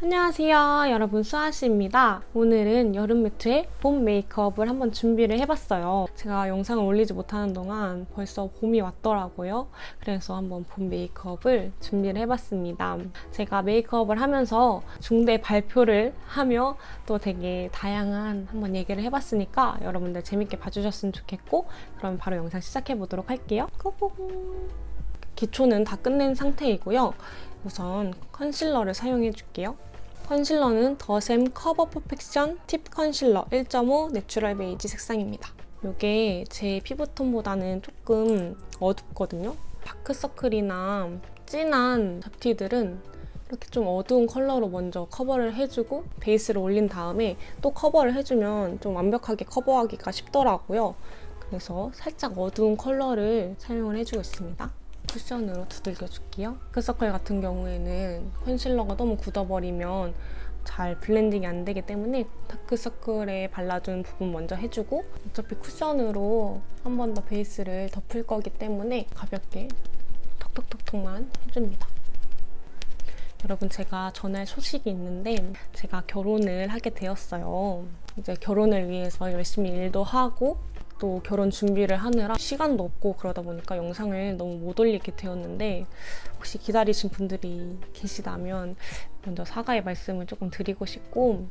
안녕하세요 여러분, 수아씨입니다. 오늘은 여름 매트의 봄 메이크업을 한번 준비를 해봤어요. 제가 영상을 올리지 못하는 동안 벌써 봄이 왔더라고요. 그래서 한번 봄 메이크업을 준비를 해봤습니다. 제가 메이크업을 하면서 중대 발표를 하며 또 되게 다양한 한번 얘기를 해봤으니까 여러분들 재밌게 봐주셨으면 좋겠고, 그럼 바로 영상 시작해보도록 할게요. 고고! 기초는 다 끝낸 상태이고요. 우선 컨실러를 사용해 줄게요. 컨실러는 더샘 커버 퍼펙션 팁 컨실러 1.5 내추럴 베이지 색상입니다. 이게 제 피부톤보다는 조금 어둡거든요. 다크서클이나 진한 잡티들은 이렇게 좀 어두운 컬러로 먼저 커버를 해주고 베이스를 올린 다음에 또 커버를 해주면 좀 완벽하게 커버하기가 쉽더라고요. 그래서 살짝 어두운 컬러를 사용을 해주고 있습니다. 쿠션으로 두들겨줄게요. 다크서클 같은 경우에는 컨실러가 너무 굳어버리면 잘 블렌딩이 안 되기 때문에 다크서클에 발라준 부분 먼저 해주고, 어차피 쿠션으로 한 번 더 베이스를 덮을 거기 때문에 가볍게 톡톡톡톡만 해줍니다. 여러분, 제가 전할 소식이 있는데 제가 결혼을 하게 되었어요. 이제 결혼을 위해서 열심히 일도 하고 또 결혼 준비를 하느라 시간도 없고 그러다 보니까 영상을 너무 못 올리게 되었는데, 혹시 기다리신 분들이 계시다면 먼저 사과의 말씀을 조금 드리고 싶고,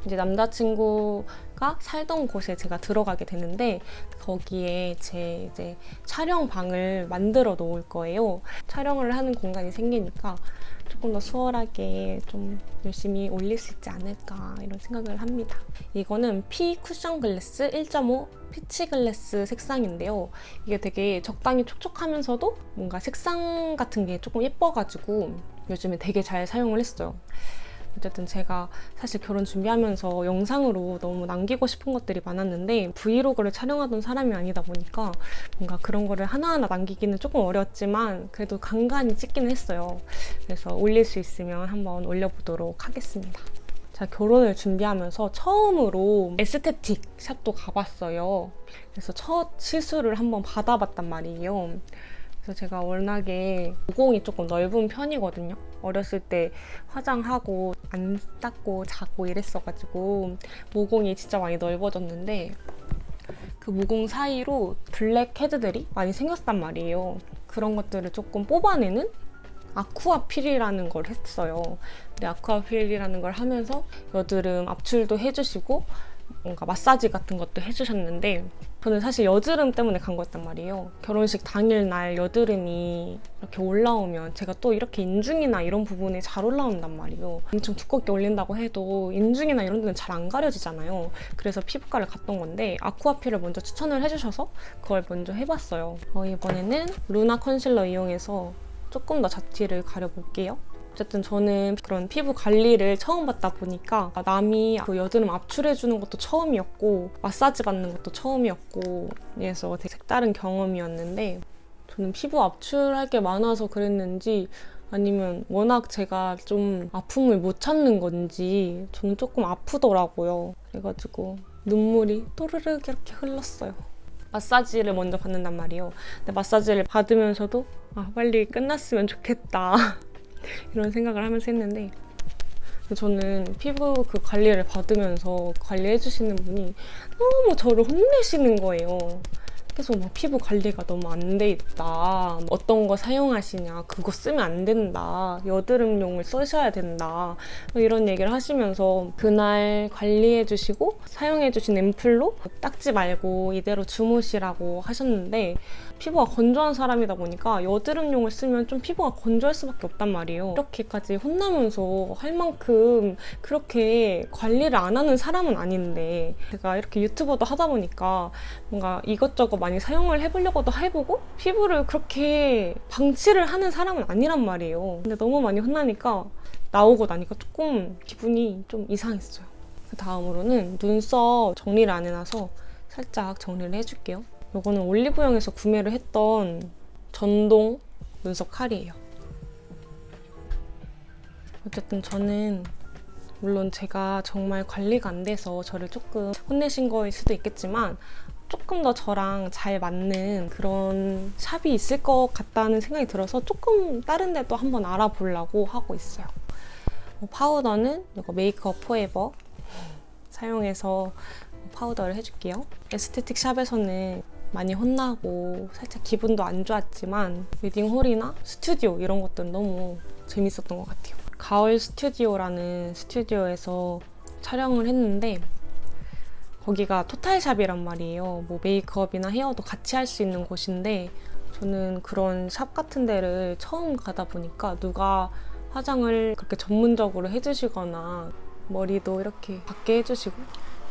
이제 남자친구가 살던 곳에 제가 들어가게 되는데 거기에 제 이제 촬영방을 만들어 놓을 거예요. 촬영을 하는 공간이 생기니까 조금 더 수월하게 좀 열심히 올릴 수 있지 않을까 이런 생각을 합니다. 이거는 피 쿠션 글래스 1.5 피치 글래스 색상인데요. 이게 되게 적당히 촉촉하면서도 뭔가 색상 같은 게 조금 예뻐가지고 요즘에 되게 잘 사용을 했어요. 어쨌든 제가 사실 결혼 준비하면서 영상으로 너무 남기고 싶은 것들이 많았는데 브이로그를 촬영하던 사람이 아니다 보니까 뭔가 그런 거를 하나하나 남기기는 조금 어려웠지만 그래도 간간히 찍기는 했어요. 그래서 올릴 수 있으면 한번 올려보도록 하겠습니다. 제가 결혼을 준비하면서 처음으로 에스테틱 샵도 가봤어요. 그래서 첫 시술을 한번 받아봤단 말이에요. 그래서 제가 워낙에 모공이 조금 넓은 편이거든요. 어렸을 때 화장하고 안 닦고 자고 이랬어가지고 모공이 진짜 많이 넓어졌는데 그 모공 사이로 블랙 헤드들이 많이 생겼단 말이에요. 그런 것들을 조금 뽑아내는 아쿠아필이라는 걸 했어요. 근데 아쿠아필이라는 걸 하면서 여드름 압출도 해주시고 뭔가 마사지 같은 것도 해주셨는데, 저는 사실 여드름 때문에 간 거였단 말이에요. 결혼식 당일날 여드름이 이렇게 올라오면 제가 또 이렇게 인중이나 이런 부분에 잘 올라온단 말이에요. 엄청 두껍게 올린다고 해도 인중이나 이런 데는 잘 안 가려지잖아요. 그래서 피부과를 갔던 건데 아쿠아필을 먼저 추천을 해주셔서 그걸 먼저 해봤어요. 이번에는 루나 컨실러 이용해서 조금 더 잡티를 가려볼게요. 어쨌든 저는 그런 피부 관리를 처음 받다 보니까 남이 그 여드름 압출해주는 것도 처음이었고 마사지 받는 것도 처음이었고, 그래서 되게 색다른 경험이었는데, 저는 피부 압출할 게 많아서 그랬는지 아니면 워낙 제가 좀 아픔을 못 참는 건지 저는 조금 아프더라고요. 그래가지고 눈물이 또르륵 이렇게 흘렀어요. 마사지를 먼저 받는단 말이에요. 근데 마사지를 받으면서도 빨리 끝났으면 좋겠다 이런 생각을 하면서 했는데, 저는 피부 그 관리를 받으면서 관리해주시는 분이 너무 저를 혼내시는 거예요. 계속 막 피부 관리가 너무 안 돼 있다, 어떤 거 사용하시냐, 그거 쓰면 안 된다, 여드름용을 쓰셔야 된다, 이런 얘기를 하시면서 그날 관리해주시고 사용해주신 앰플로 닦지 말고 이대로 주무시라고 하셨는데, 피부가 건조한 사람이다 보니까 여드름용을 쓰면 좀 피부가 건조할 수밖에 없단 말이에요. 이렇게까지 혼나면서 할 만큼 그렇게 관리를 안 하는 사람은 아닌데, 제가 이렇게 유튜버도 하다 보니까 뭔가 이것저것 많이 사용을 해보려고도 해보고 피부를 그렇게 방치를 하는 사람은 아니란 말이에요. 근데 너무 많이 혼나니까 나오고 나니까 조금 기분이 좀 이상했어요. 그 다음으로는 눈썹 정리를 안 해놔서 살짝 정리를 해줄게요. 이거는 올리브영에서 구매를 했던 전동 눈썹 칼이에요. 어쨌든 저는 물론 제가 정말 관리가 안 돼서 저를 조금 혼내신 거일 수도 있겠지만 조금 더 저랑 잘 맞는 그런 샵이 있을 것 같다는 생각이 들어서 조금 다른 데도 한번 알아보려고 하고 있어요. 파우더는 이거 메이크업 포에버 사용해서 파우더를 해줄게요. 에스테틱 샵에서는 많이 혼나고 살짝 기분도 안 좋았지만 웨딩홀이나 스튜디오 이런 것들은 너무 재밌었던 것 같아요. 가을 스튜디오라는 스튜디오에서 촬영을 했는데 거기가 토탈샵이란 말이에요. 뭐 메이크업이나 헤어도 같이 할 수 있는 곳인데 저는 그런 샵 같은 데를 처음 가다 보니까 누가 화장을 그렇게 전문적으로 해주시거나 머리도 이렇게 밖에 해주시고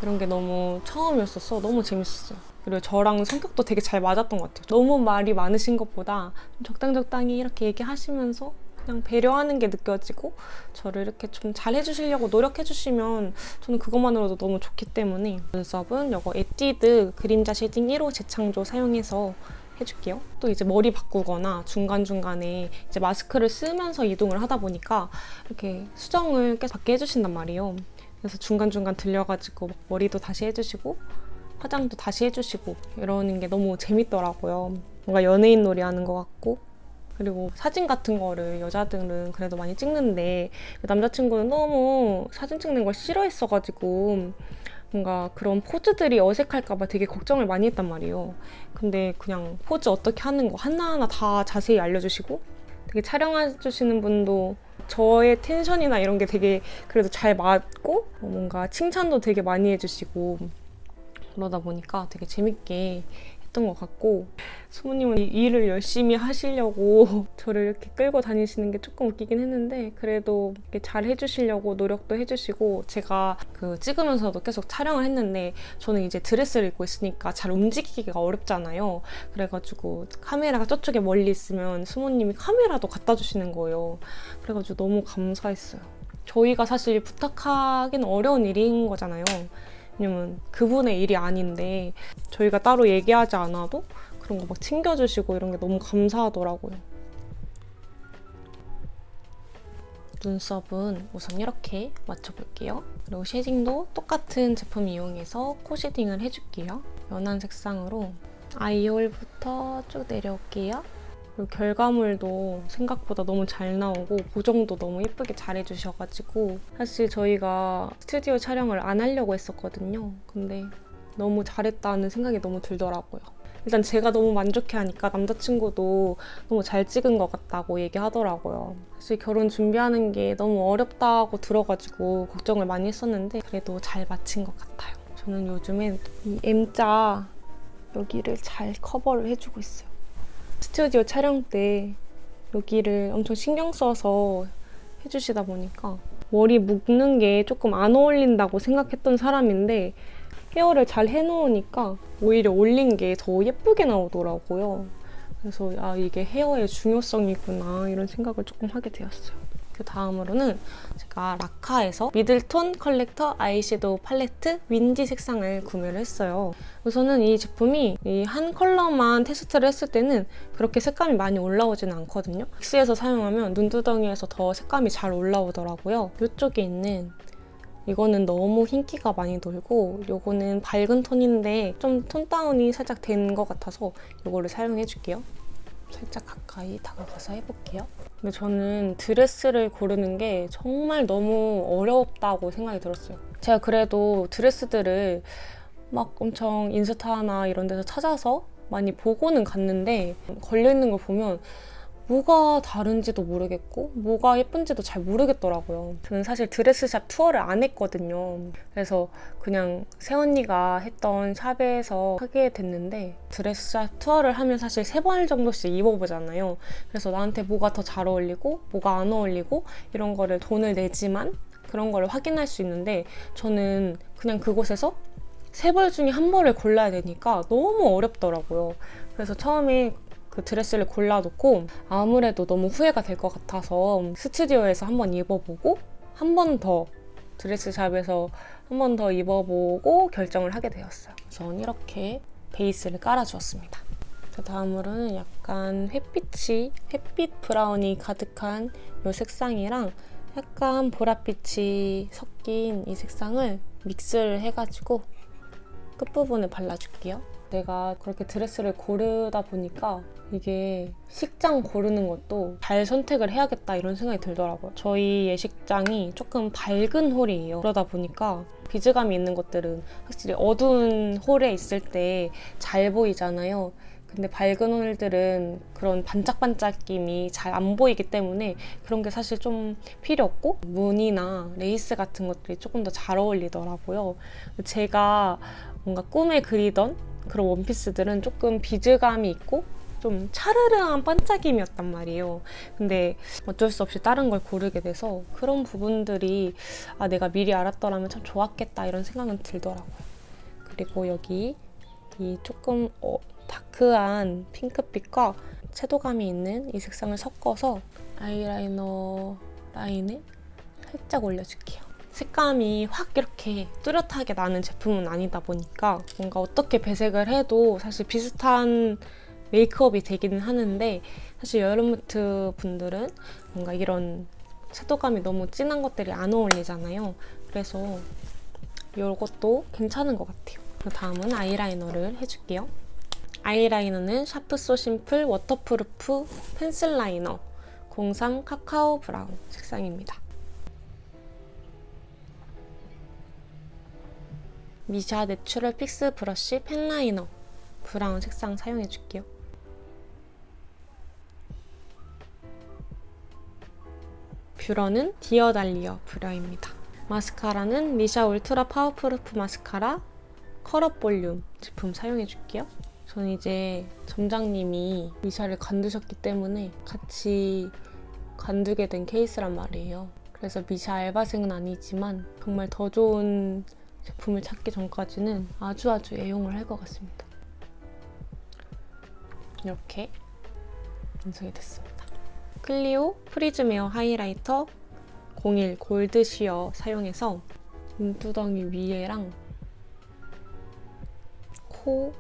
이런 게 너무 처음이었어서 너무 재밌었어요. 그리고 저랑 성격도 되게 잘 맞았던 것 같아요. 너무 말이 많으신 것보다 좀 적당히 이렇게 얘기하시면서 그냥 배려하는 게 느껴지고 저를 이렇게 좀 잘 해주시려고 노력해주시면 저는 그것만으로도 너무 좋기 때문에 눈썹은 이거 에뛰드 그림자 쉐딩 1호 재창조 사용해서 해줄게요. 또 이제 머리 바꾸거나 중간중간에 이제 마스크를 쓰면서 이동을 하다 보니까 이렇게 수정을 계속 받게 해주신단 말이에요. 그래서 중간중간 들려가지고 머리도 다시 해주시고 화장도 다시 해주시고 이러는 게 너무 재밌더라고요. 뭔가 연예인 놀이 하는 것 같고 그리고 사진 같은 거를 여자들은 그래도 많이 찍는데 남자친구는 너무 사진 찍는 걸 싫어했어가지고 뭔가 그런 포즈들이 어색할까봐 되게 걱정을 많이 했단 말이에요. 근데 그냥 포즈 어떻게 하는 거 하나하나 다 자세히 알려주시고 되게 촬영해주시는 분도 저의 텐션이나 이런 게 되게 그래도 잘 맞고 뭔가 칭찬도 되게 많이 해주시고 그러다 보니까 되게 재밌게 했던 것 같고 수모님은 일을 열심히 하시려고 저를 이렇게 끌고 다니시는 게 조금 웃기긴 했는데 그래도 이렇게 잘 해주시려고 노력도 해주시고 제가 그 찍으면서도 계속 촬영을 했는데 저는 이제 드레스를 입고 있으니까 잘 움직이기가 어렵잖아요. 그래가지고 카메라가 저쪽에 멀리 있으면 수모님이 카메라도 갖다 주시는 거예요. 그래가지고 너무 감사했어요. 저희가 사실 부탁하기는 어려운 일인 거잖아요. 왜냐면 그분의 일이 아닌데 저희가 따로 얘기하지 않아도 그런 거 막 챙겨주시고 이런 게 너무 감사하더라고요. 눈썹은 우선 이렇게 맞춰볼게요. 그리고 쉐딩도 똑같은 제품 이용해서 코 쉐딩을 해줄게요. 연한 색상으로 아이홀부터 쭉 내려올게요. 그리고 결과물도 생각보다 너무 잘 나오고 보정도 너무 예쁘게 잘 해주셔가지고 사실 저희가 스튜디오 촬영을 안 하려고 했었거든요. 근데 너무 잘했다는 생각이 너무 들더라고요. 일단 제가 너무 만족해하니까 남자친구도 너무 잘 찍은 것 같다고 얘기하더라고요. 사실 결혼 준비하는 게 너무 어렵다고 들어가지고 걱정을 많이 했었는데 그래도 잘 마친 것 같아요. 저는 요즘엔 이 M자 여기를 잘 커버를 해주고 있어요. 스튜디오 촬영 때 여기를 엄청 신경 써서 해주시다 보니까 머리 묶는 게 조금 안 어울린다고 생각했던 사람인데 헤어를 잘 해놓으니까 오히려 올린 게 더 예쁘게 나오더라고요. 그래서 아 이게 헤어의 중요성이구나 이런 생각을 조금 하게 되었어요. 그 다음으로는 제가 라카에서 미들톤 컬렉터 아이섀도우 팔레트 윈디 색상을 구매를 했어요. 우선은 이 제품이 이 한 컬러만 테스트를 했을 때는 그렇게 색감이 많이 올라오지는 않거든요. 믹스해서 사용하면 눈두덩이에서 더 색감이 잘 올라오더라고요. 이쪽에 있는 이거는 너무 흰기가 많이 돌고 이거는 밝은 톤인데 좀 톤 다운이 살짝 된 것 같아서 이거를 사용해줄게요. 살짝 가까이 다가가서 해볼게요. 근데 저는 드레스를 고르는 게 정말 너무 어렵다고 생각이 들었어요. 제가 그래도 드레스들을 막 엄청 인스타나 이런 데서 찾아서 많이 보고는 갔는데 걸려있는 걸 보면 뭐가 다른지도 모르겠고 뭐가 예쁜지도 잘 모르겠더라고요. 저는 사실 드레스샵 투어를 안 했거든요. 그래서 그냥 새언니가 했던 샵에서 하게 됐는데 드레스샵 투어를 하면 사실 3번 정도씩 입어보잖아요. 그래서 나한테 뭐가 더 잘 어울리고 뭐가 안 어울리고 이런 거를 돈을 내지만 그런 거를 확인할 수 있는데 저는 그냥 그곳에서 3벌 중에 1벌을 골라야 되니까 너무 어렵더라고요. 그래서 처음에 그 드레스를 골라놓고 아무래도 너무 후회가 될 것 같아서 스튜디오에서 한번 입어보고 한 번 더 드레스샵에서 한 번 더 입어보고 결정을 하게 되었어요. 우선 이렇게 베이스를 깔아주었습니다. 그 다음으로는 약간 햇빛 브라운이 가득한 이 색상이랑 약간 보랏빛이 섞인 이 색상을 믹스를 해가지고 끝부분에 발라줄게요. 내가 그렇게 드레스를 고르다 보니까 이게 식장 고르는 것도 잘 선택을 해야겠다 이런 생각이 들더라고요. 저희 예식장이 조금 밝은 홀이에요. 그러다 보니까 비즈감이 있는 것들은 확실히 어두운 홀에 있을 때 잘 보이잖아요. 근데 밝은 홀들은 그런 반짝반짝임이 잘 안 보이기 때문에 그런 게 사실 좀 필요 없고 무늬나 레이스 같은 것들이 조금 더 잘 어울리더라고요. 제가 뭔가 꿈에 그리던 그런 원피스들은 조금 비즈감이 있고 좀 차르르한 반짝임이었단 말이에요. 근데 어쩔 수 없이 다른 걸 고르게 돼서 그런 부분들이 내가 미리 알았더라면 참 좋았겠다 이런 생각은 들더라고요. 그리고 여기 이 조금 다크한 핑크빛과 채도감이 있는 이 색상을 섞어서 아이라이너 라인에 살짝 올려줄게요. 색감이 확 이렇게 뚜렷하게 나는 제품은 아니다 보니까 뭔가 어떻게 배색을 해도 사실 비슷한 메이크업이 되기는 하는데 사실 여름무트 분들은 뭔가 이런 채도감이 너무 진한 것들이 안 어울리잖아요. 그래서 이것도 괜찮은 것 같아요. 다음은 아이라이너를 해줄게요. 아이라이너는 샤프 소 심플 워터프루프 펜슬 라이너 03 카카오 브라운 색상입니다. 미샤 내추럴 픽스 브러쉬 펜 라이너 브라운 색상 사용해줄게요. 뷰러는 디어 달리어 뷰러입니다. 마스카라는 미샤 울트라 파워프루프 마스카라 컬업 볼륨 제품 사용해줄게요. 저는 이제 점장님이 미샤를 관두셨기 때문에 같이 관두게 된 케이스란 말이에요. 그래서 미샤 알바생은 아니지만 정말 더 좋은 제품을 찾기 전까지는 아주 애용을 할 것 같습니다. 이렇게 완성이 됐습니다. 클리오 프리즈메어 하이라이터 01 골드 쉬어 사용해서 눈두덩이 위에랑 코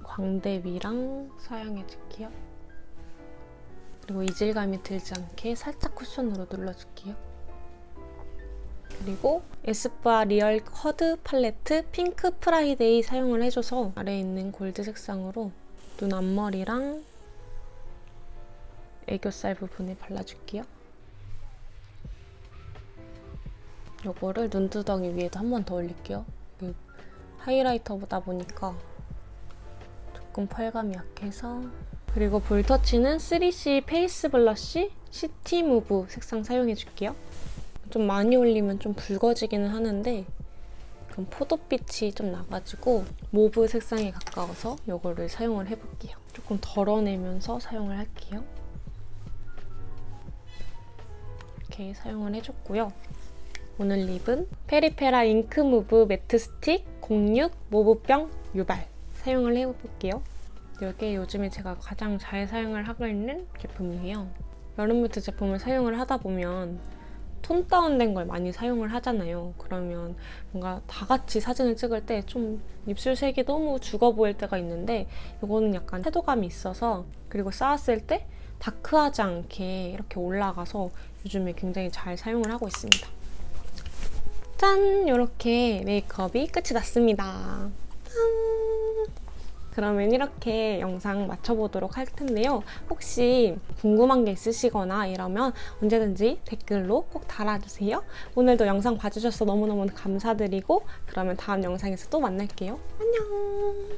광대 위랑 사용해줄게요. 그리고 이질감이 들지 않게 살짝 쿠션으로 눌러줄게요. 그리고 에스쁘아 리얼 커드 팔레트 핑크 프라이데이 사용을 해줘서 아래에 있는 골드 색상으로 눈 앞머리랑 애교살 부분에 발라줄게요. 요거를 눈두덩이 위에도 한 번 더 올릴게요. 하이라이터보다 보니까 조금 펄감이 약해서. 그리고 볼터치는 3C 페이스 블러쉬 시티 무브 색상 사용해줄게요. 좀 많이 올리면 좀 붉어지기는 하는데 그럼 포도빛이 좀 나가지고 모브 색상에 가까워서 이거를 사용을 해볼게요. 조금 덜어내면서 사용을 할게요. 이렇게 사용을 해줬고요. 오늘 립은 페리페라 잉크 무브 매트 스틱 06 모브병 유발 사용을 해볼게요. 이게 요즘에 제가 가장 잘 사용을 하고 있는 제품이에요. 여름뮤트 제품을 사용을 하다 보면 톤 다운된 걸 많이 사용을 하잖아요. 그러면 뭔가 다 같이 사진을 찍을 때 좀 입술색이 너무 죽어 보일 때가 있는데 이거는 약간 채도감이 있어서 그리고 쌓았을 때 다크하지 않게 이렇게 올라가서 요즘에 굉장히 잘 사용을 하고 있습니다. 짠! 이렇게 메이크업이 끝이 났습니다. 짠! 그러면 이렇게 영상 마쳐보도록 할 텐데요. 혹시 궁금한 게 있으시거나 이러면 언제든지 댓글로 꼭 달아주세요. 오늘도 영상 봐주셔서 너무너무 감사드리고 그러면 다음 영상에서 또 만날게요. 안녕!